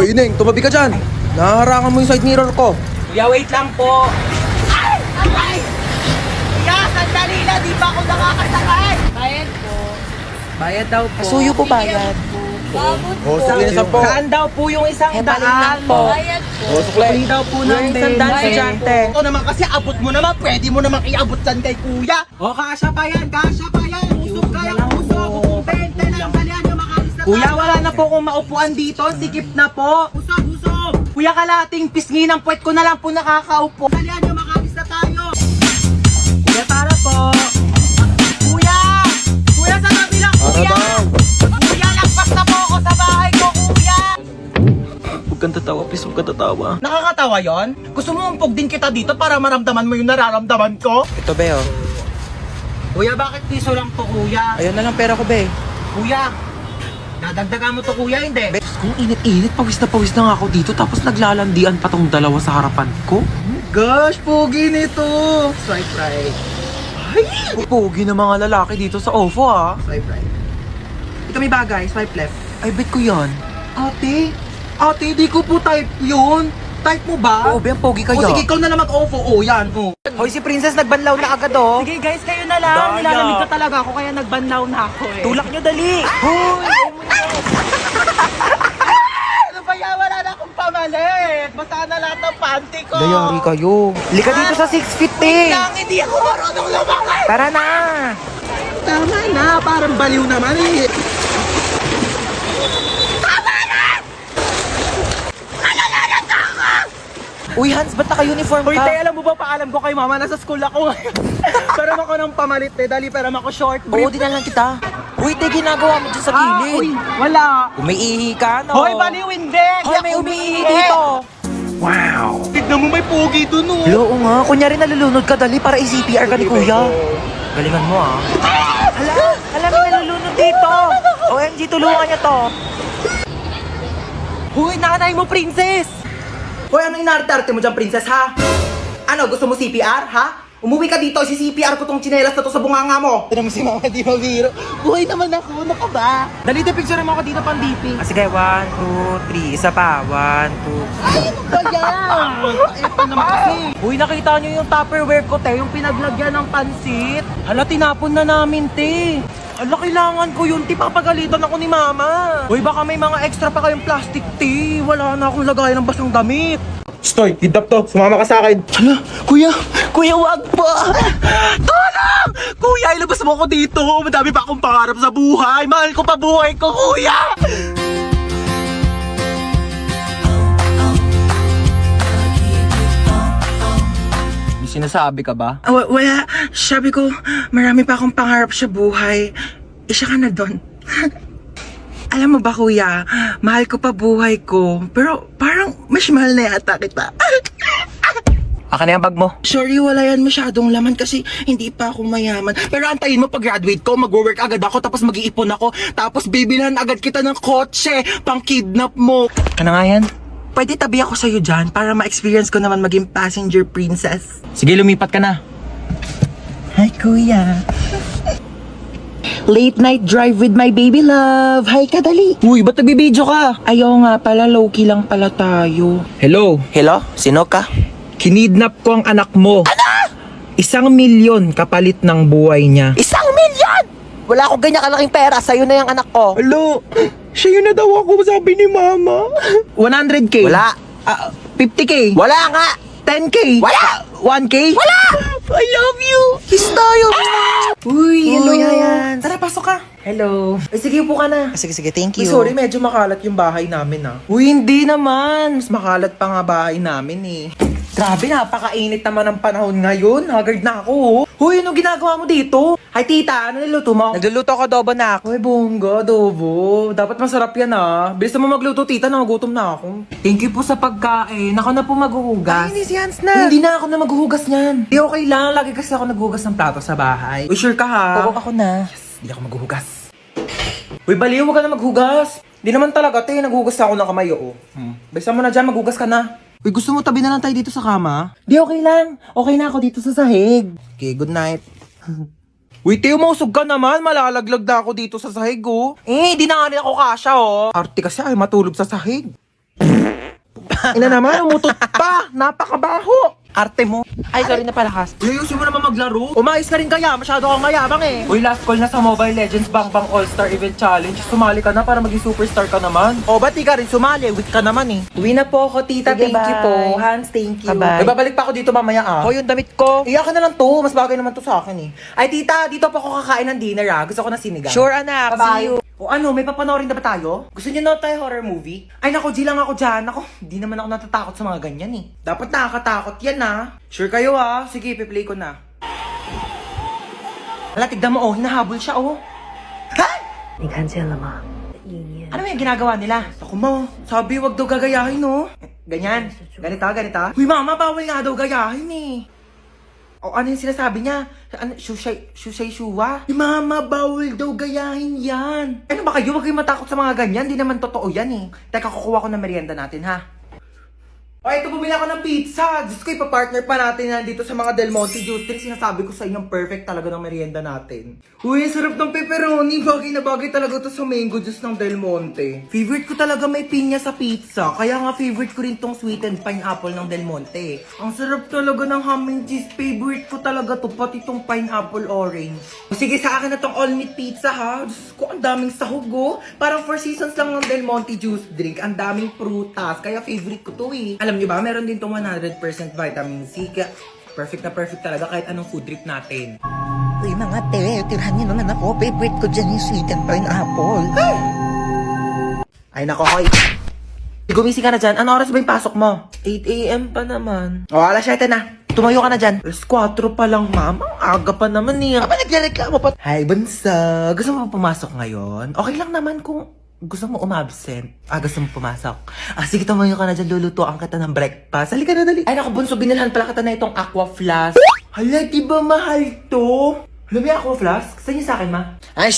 Hoy, Ineng, tumabi ka dyan. Nahaharangan mo yung side mirror ko. Kuya, wait lang po. Ay! Ay! Kuya, sandali na. Di ba ako nakakasakay? Bayad po. Bayad daw po. Suyo po bayad. O, sige na po. Saan daw po yung isang Balik daan? lang po. Bayad po. O, sukle. Pwede daw po ng Yung isang daan, estudyante. Ito naman kasi abot mo naman. Pwede mo naman iabot dyan kay kuya. O, kasya pa yan. Kasya pa yan. Usog kayang usog. Bente lang. Dalihan nyo makalis na. Kuya, wala na po kung maupuan dito. Sikip na po. Usog, usog. Kuya, kalating pisngi ng puwet ko na lang po nakakaupo. Dalihan nyo makalis na tayo. Kuya, tara po. Kuya! Kuya, sa tabi lang, kuya! Kuya, lagpas na po ako sa bahay ko, kuya! Huwag kang tatawa, please, huwag kang tatawa. Nakakatawa yon? Gusto mo umpog din kita dito para maramdaman mo yung nararamdaman ko? Ito, be, oh. Kuya, bakit piso lang to, kuya? Ayun na lang pera ko, be. Kuya, dadagdagan mo to, kuya, hindi? Kung init-init, pawis na nga ako dito, tapos naglalandian pa tong dalawa sa harapan ko. Gosh, pogi nito! Swipe right. Ay! Pogi na mga lalaki dito sa OFO, ah. Swipe right. Ito may bagay, swipe left. Ay, bet ko yan. Ate, di ko po type yun. Type mo ba? Oo, be, ang pogi kaya. O sige, ikaw na lang mag-ofo. O, yan. O. Hoy, si Princess nagbanlaw na agad, oh. Sige guys, kayo na lang. Daya. Nilalamig ka talaga ako kaya nagbanlaw na ako eh. Tulak nyo, dali. Hoy! Ano ba yan? Wala na akong pamalit. Basta na lahat ng panty ko. Dayari kayo. Lika dito sa 6 feet, eh. Lang, hindi ako marunong lumakay. Tara na. Tama na, parang baliw naman eh. Uy, Hans, ba't naka-uniform Uy, ka? te, alam mo ba, paalam ko kay mama, nasa school ako ngayon. Pero ako ng pamalit, te. Dali, pero ako short Oo, brief. dinalan kita. Uy, te, ginagawa mo dyan sa gilid. Uy, wala. Umiihi ka, no? Hoy, baliw, hindi. Hoy, may umiihi dito. Tignan mo, may pogi dun, oh. Oo nga, kunyari nalulunod ka, dali para i-CPR ka ni kuya. Galingan mo, ah. Hala, may nalulunod dito. OMG, tulungan niya to. Hoy, nanay mo, princess. Hoy, ano inarte-arte mo dyan, princess, ha? Ano, gusto mo CPR, ha? Umuwi ka dito, si-CPR ko tong tsinelas na to sa bunganga mo. Tignan mo si mama, di mabiro. Buhay naman ako, ano ka ba? Dali, te, picture mo ako dito, pandipi. Ah, sige, 1, 2, 3. Isa pa. 1, 2. Ay, ano ba yan? Eto naman kasi. Uy, nakita nyo yung Tupperware ko, te, yung pinaglagyan ng pansit. Hala, tinapon na namin, te. Hala, kailangan ko yun, te, papagalitan ako ni mama. Uy, baka may mga extra pa kayong plastic, te. Wala na akong lagayan ng basang damit. Stoy, kidnap to. Sumama ka sa akin. Hala, kuya, wag pa. Tulong! Kuya, ilabas mo ako dito. Madami pa akong pangarap sa buhay. Mahal ko pa buhay ko, kuya. May sinasabi ka ba? Wala. Sabi ko, marami pa akong pangarap sa buhay. Isa ka na doon. Alam mo ba, kuya, mahal ko pa buhay ko. Pero parang mas mahal na yata kita. Aka na yung bag mo. Sorry, wala yan masyadong laman kasi hindi pa ako mayaman. Pero antayin mo pag graduate ko, mag-work agad ako, tapos mag-iipon ako, tapos bibilhan agad kita ng kotse, pang kidnap mo. Ano nga yan? Pwede tabi ako sa'yo dyan para ma-experience ko naman maging passenger princess. Sige, lumipat ka na. Hi, kuya. Late night drive with my baby love. Hi, kadali. Uy, ba't nagbibideo ka? Ayaw nga pala, low-key lang pala tayo. Hello, Hello? Sino ka? kinidnap ko ang anak mo. Ano? 1,000,000 kapalit ng buhay niya. 1,000,000! Wala akong ganyan kalaking pera. Sa'yo na yung anak ko. Hello, siya yun na daw ako, sabi ni mama. 100K? Wala. 50K? Wala nga. 10K? Wala. 1K? Wala! I love you! Kiss tayo! Uy, hello, Uy. Yayan. Tara, pasok ka. Hello. Ay, sige, upo ka na. Sige, thank Uy, sorry, medyo makalat yung bahay namin, ah. Uy, hindi naman. Mas makalat pa nga bahay namin eh. Grabe, napakainit naman ang panahon ngayon. Haggard na ako, oh. Huy, anong ginagawa mo dito? Hi, tita. Ano niluto mo? Nagluluto ko adobo na ako. Uy, bongga, adobo. Dapat masarap yan, ah. Bilis mo magluto, tita. Nagugutom na ako. Thank you po sa pagkain. Ako na po maghuhugas. Ay, hindi si Hans na. Hindi na ako na maghuhugas niyan. Hindi, okay lang. Lagi kasi ako naghuhugas ng plato sa bahay. Uy, sure ka, ha? Oo, ako na. Hindi ako maghuhugas. Uy, baliw, huwag ka na maghugas. Hindi naman talaga, te. Naghuhugas ako ng kamay, oo. Bisa mo na dyan, maghugas ka na. Uy, gusto mo tabi na lang tayo dito sa kama? Di, okay lang. Okay na ako dito sa sahig. Okay, good night. Uy, te, umusog ka naman. Malalaglag na ako dito sa sahig, oh. Eh, di na nga rin ako kasya, oh. Arte kasi ay matulog sa sahig. Ina naman, umutot pa! Napakabaho! Arte mo. Ay, sorry na palakas. Ayusin mo naman maglaro. Umayos ka rin kaya, masyado kang mayabang eh. Uy, last call na sa Mobile Legends Bang Bang All-Star Event Challenge. Sumali ka na para maging superstar ka naman. O, ba't di ka rin sumali? Weak ka naman eh. Uwi na po ako, tita. Sige, Thank you bye. po. Hans, thank you. Bye-bye. Ay, babalik pa ako dito mamaya ah. Oh, yung damit ko. Iyakin na lang to, mas bagay naman to sa akin eh. Ay tita, dito pa ako kakain ng dinner ah. Gusto ko ng sinigang. Sure, anak. Bye-bye. See you. O ano, may papanoorin na ba tayo? Gusto niyo na tayo horror movie? Ay nako, G lang ako dyan. Ako, di naman ako natatakot sa mga ganyan eh. Dapat nakakatakot yan ah. Sure kayo ah. Sige, piplay ko na. Hala, tignan mo oh, hinahabol siya oh. Ha? 你看见了吗？意念 Ano yung ginagawa nila? Ako mo, sabi wag daw gagayahin oh. Ganyan, ganito. Uy mama, bawal nga daw gayahin eh. O ano yung sinasabi niya? Ano, shushay shuwa? Mama, bawal daw gayahin yan. Ano ba kayo? Huwag kayong matakot sa mga ganyan. Di naman totoo yan eh. Teka, kukuha ko ng merienda natin ha. O, ito bumili ako ng pizza. Diyos ko, ipapartner pa natin yan dito sa mga Del Monte Juice. Sinasabi ko sa inyong perfect talaga ng merienda natin. Uy, ang sarap ng pepperoni. Bagay na bagay talaga to sa mango juice ng Del Monte. Favorite ko talaga may pinya sa pizza. Kaya nga favorite ko rin tong sweetened pineapple ng Del Monte. Ang sarap talaga ng ham and cheese. Favorite ko talaga to, pati tong pineapple orange. Sige, sa akin na tong all meat pizza ha. Diyos ko, ang daming sahog oh. Parang 4 seasons lang ng Del Monte juice drink. Ang daming prutas. Kaya favorite ko to eh. Alam niyo ba, meron din tong 100% vitamin C. Kaya perfect na perfect talaga kahit anong food trip natin. Uy, mga te, tirahan niyo naman ako. Favorite ko dyan yung sweet and pineapple. Ay nako, hoy. Gumising ka na dyan. Ano oras ba yung pasok mo? 8 a.m. pa naman. O, alas 7 na. Tumayo ka na dyan. Alas 4 pa lang, mama. Ang aga pa naman eh. Aba, nagrereklamo pa. Hi, Bansa. Gusto mo pumasok ngayon? Okay lang naman kung gusto mo umabsent. Gusto mo pumasok. Sige, tumayo ka na dyan. Lulutuan kita ng breakfast. Halika na, dali. Ay, naku, Bunso. Binilhan pala kita na itong aqua flask. Hala, di ba mahal to? Hala, may aqua flask? Saan niyo sa akin, ma? Ay,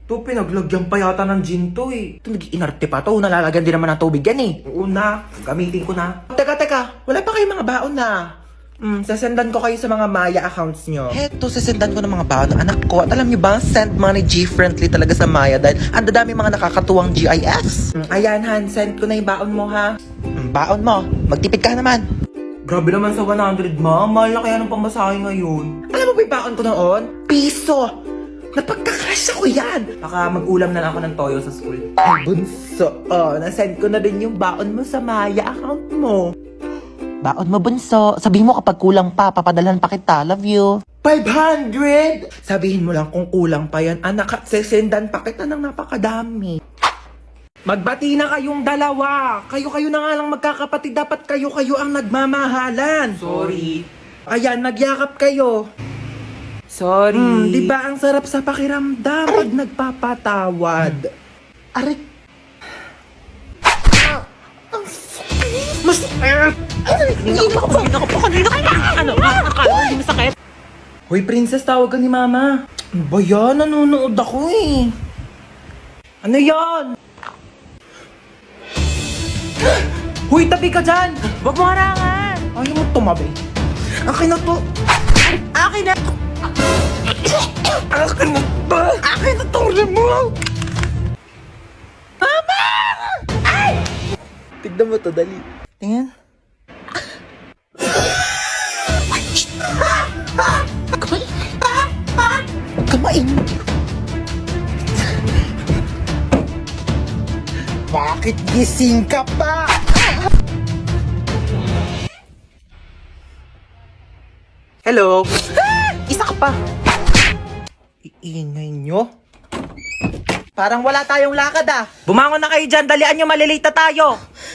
To, pinaglagyan pa yata ng gin to eh. Ito, nag-iinarte pa to. Nalalagyan din naman ng tubig yan eh. Oo na, gamitin ko na. Teka, wala pa kayong mga baon na. Sasendan ko kayo sa mga Maya accounts nyo. heto, sasendan ko ng mga baon ng anak ko. At alam niyo ba, send money G-friendly talaga sa Maya dahil ang dadami mga nakakatuwang GIFs. Ayan, Han, send ko na yung baon mo ha. Baon mo, magtipid ka naman. Grabe naman sa 100, ma. Mahal na kaya ng pamasahe ngayon. Alam mo ba yung baon ko noon? Piso! Napagkakasya ko yan! Baka mag-ulam na lang ako ng toyo sa school. Ay, Bunso. Nasend ko na din yung baon mo sa Maya account mo. Baon mo, bunso. Sabihin mo kapag kulang pa, papadalhan pa kita. Love you. 500! Sabihin mo lang kung kulang pa yan, anak, at sesendan pa kita ng napakadami. Magbati na kayong dalawa. Kayo na nga lang magkakapatid. Dapat kayo ang nagmamahalan. Sorry. Ayan, nagyakap kayo. Sorry. Di ba ang sarap sa pakiramdam pag nagpapatawad? Aray. Mas... Hoy, princess, tawag ka ni mama. Ano ba yan? Nanonood ako eh. Ano yan? Hoy, tabi ka dyan! Huwag mo harangan. Ayaw mo tumabi. Akin na to. Akin na. Akin na to. Akin na to, remote. Mama! Ay! Tignan mo to, dali. Tingnan. Kamain. Bakit gising ka pa? Hello? Isa ka pa. Iingay nyo? Parang wala tayong lakad ah. Bumangon na kayo dyan, dalian nyo, malilate na tayo.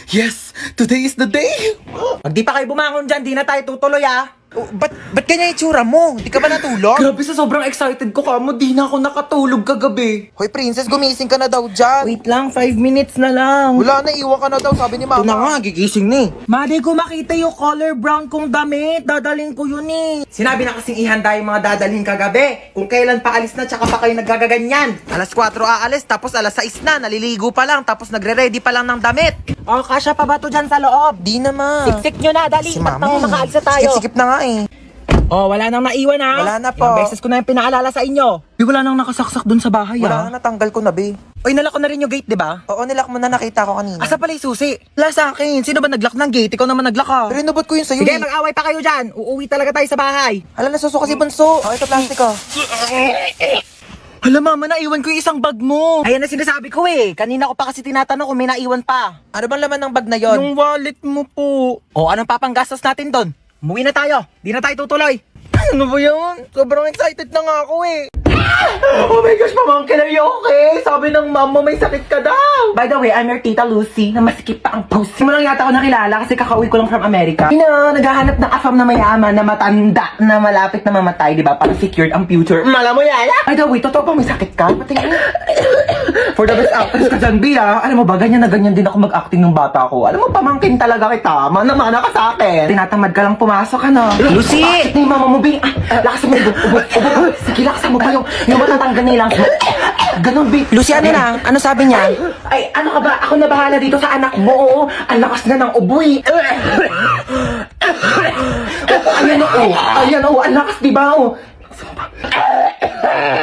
Yes, today is the day. Pag di pa kayo bumangon dyan, di na tayo tutuloy ah. Ba't ganyan itsura mo? Di ka ba natulog? Grabe, sa sobrang excited ko kamo, di na ako nakatulog kagabi. Hoy, princess, gumising ka na daw dyan. Wait lang, 5 minutes na lang. Wala na, iwan ka na daw, sabi ni mama. Ito na nga, gigising ni. Madi ko makita yung color brown kong damit. Dadalhin ko yun eh. Sinabi na kasing ihanda yung mga dadalhin kagabi. Kung kailan pa alis na, tsaka pa kayo nagagaganyan. Alas 4 aalis, tapos alas 6 na, naliligo pa lang, tapos nagre-ready pa lang ng damit. O, kasya pa ba to dyan sa loob? Di naman. Siksik nyo na, dali. Si Ba't mama nang makaalis na tayo? Sikip na nga eh. Oh, wala nang naiwan ha. Wala na po. Ilang beses ko na yung pinaalala sa inyo. Wala nang nakasaksak dun sa bahay Wala na, natanggal ko na, be. Oy, nalak ko na rin yung gate, di ba? Oo, nilak mo na, nakita ko kanina. Asa pala yung susi? Wala sa akin. Sino ba naglock ng gate? Ikaw naman naglock ka. Pero inubot ko yun sa'yo Sige, eh. mag-away pa kayo dyan. Uuwi talaga tayo sa bahay. Hala, nasusuka si Bunso. Oh, ito plastic ko. Hala mama, naiwan ko yung isang bag mo. Ayan na sinasabi ko eh. Kanina ko pa kasi tinatanong kung may naiwan pa. Ano bang laman ng bag na yon? Yung wallet mo po. O, anong papanggastos natin doon? Umuwi na tayo. Di na tayo tutuloy. Ano ba yun? Sobrang excited na nga ako eh. Oh my gosh, pamangkin, are you okay? Sabi ng mom mo may sakit ka daw. By the way, I'm your tita Lucy na masikip pa ang post. Hindi mo lang yata ako nakilala kasi kakauwi ko lang from America. Naghahanap ng afam na mayaman na matanda na malapit na mamatay, di ba? Para secured ang future. Mala mo yan? By the way, totoo ba may sakit ka? Patingin. For the best actress ka dyan, Bia. Alam mo ba, ganyan na ganyan din ako mag-acting ng bata ko. Alam mo, pamangkin talaga kita. Mana-mana ka sa akin. Tinatamad ka lang pumasok, ano? Lucy! Bakit ni mama mo, Bia? Lakas mo, ubo. Sige, lakas mo pa yung matatanggal na ilang. Ganon, Bia. Lucy, ano na? Ano sabi niya? Ay, ano ka ba? Ako na bahala dito sa anak mo. Oo, ang lakas na ng uboy. Ayan, ang lakas, diba?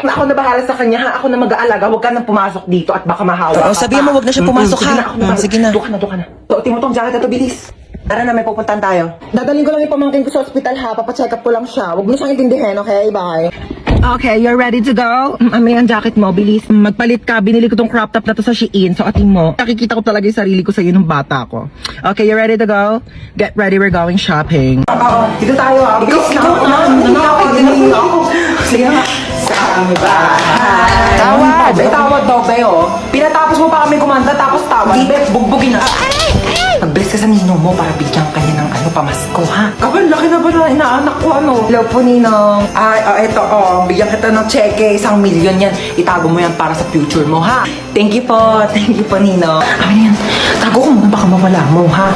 Ako na bahala sa kanya, ha? Ako na mag-aalaga. Huwag ka nang pumasok dito at baka mahawa. Oo, sabihin mo, huwag na siya pumasok, Sige ha? na, ako na. Sige na. Doon ka na. Tuotin mo tong jacket, ito, bilis. Tara na, may pupuntahan tayo. Dadalhin ko lang yung pamangkin ko sa ospital, ha? Papacheck up ko lang siya. Huwag mo siyang intindihin, okay? Bye. Okay, you're ready to go? May ang jacket mo, bilis. Magpalit ka. Binili ko tong crop top na to sa Shein. So, atin mo. Nakikita ko talaga yung sarili ko sa iyo nung bata ko. Okay, you ready to go? Get ready, we're going shopping. Oo, dito tayo, ha? Bilis na. Sige na. Sa bahay. Tawad! May tawad daw, Beo. Pinatapos mo pa kami kumanta, tapos tawad. Bet, bugbugin na. Magbilis ka sa ninong mo para bigyan kanya ng pamasko, ha? Kapag laki na ba na inaanak ko, ano? Hello po, Ninong. Ay, eto, bigyan kita ng cheque. 1 million yan. Itago mo yan para sa future mo, ha? Thank you po, Ninong. Ay, yan. Tago ko muna, baka mawala mo, ha?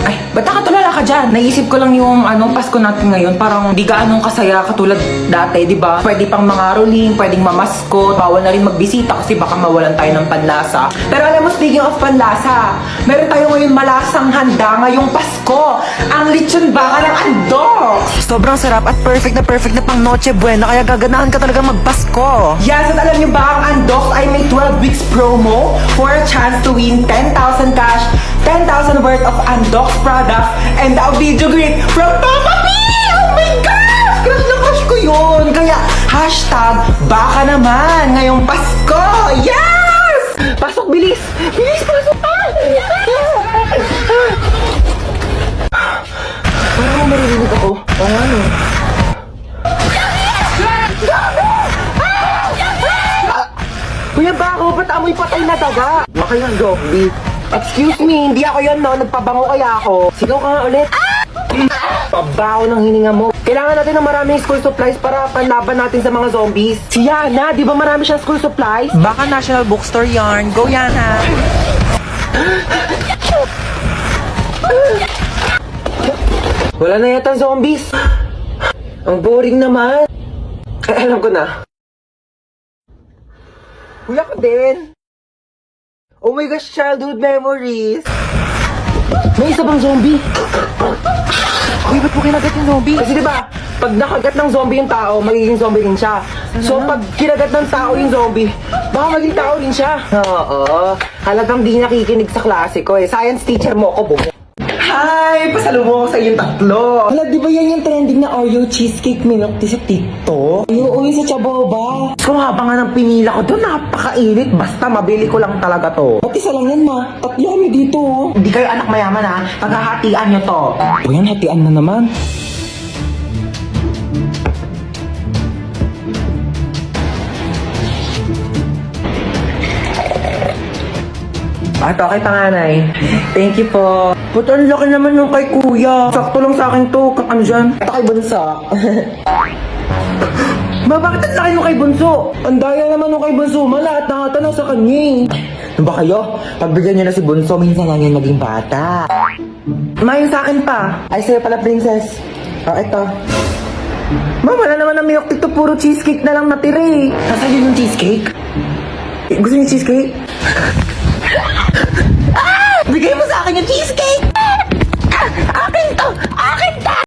Ay, ba't nakatulala ka dyan? Naisip ko lang yung Pasko natin ngayon. Parang di gaanong kasaya katulad dati, di ba? Pwede pang mga rolling, pwedeng mamaskot. Bawal na rin magbisita kasi baka mawalan tayo ng panlasa. Pero alam mo, speaking of panlasa, meron tayo ngayon malasang handa ngayong Pasko. Ang lechon baka ng andok! Sobrang sarap at perfect na pang Noche Buena, kaya gaganahan ka talaga magpasko. Yes, at alam niyo ba, ang Andox ay may 12 weeks promo for a chance to win 10,000 cash, 10,000 worth of Andox products, and a video greet from Papa P! Oh my gosh! Crush na crush ko yun! Kaya, hashtag, baka naman, ngayong Pasko! Yes! Pasok, bilis! Bilis, pasok! Parang maririnig ako. Oo, ano? Kuya Bako, ba't amoy patay na daga? Baka yung zombie. Excuse me, hindi ako yun, no? Nagpabango kaya ako. Sigaw ka nga ulit. Pabaho ng hininga mo. Kailangan natin ng maraming school supplies para panlaban natin sa mga zombies. Si Yana, di ba marami siyang school supplies? Baka National Bookstore yarn. Go, Yana! Wala na yata zombies. Ang boring naman. Ay, alam ko na. Kuya ko din. Oh my gosh, childhood memories. May isa bang zombie? Uy, ba't mo kinagat yung zombie? Kasi diba, pag nakagat ng zombie yung tao, magiging zombie rin siya. So pag kinagat ng tao yung zombie, baka maging tao rin siya. Oo, halagang di nakikinig sa klase ko eh. Science teacher mo ako, bumo. Hi! Pasalubong ako sa inyong tatlo. Hala, di ba yan yung trending na Oreo cheesecake milk tea sa TikTok? Uuwi sa Chaboba. Kung habang nga ng pinila ko doon, napakainit. Basta mabili ko lang talaga to. Ba't isa lang yan, ma? Tatlo kami dito, oh. Hindi kayo anak mayaman, ha? Paghahatian nyo to. O yan, hatian na naman. Okay, panganay. Thank you po. Ba't ang laki naman yung kay kuya? Sakto lang sa akin to. Ano dyan? Ito kay Bunso. Ma, bakit ang laki nung kay Bunso? Ang daya naman nung kay Bunso. Ma, lahat nakatanaw sa kanya eh. Ano ba kayo? Pagbigyan nyo na si Bunso, minsan lang yan naging bata. Ma, yung sa akin pa. Ay, sa'yo pala, princess. Ito. Ma, wala naman na milk tea to. Puro cheesecake na lang natira eh. Nasaan yun yung cheesecake? Gusto niyo cheesecake? Bigay mo sa akin yung cheesecake! Akin to! Akin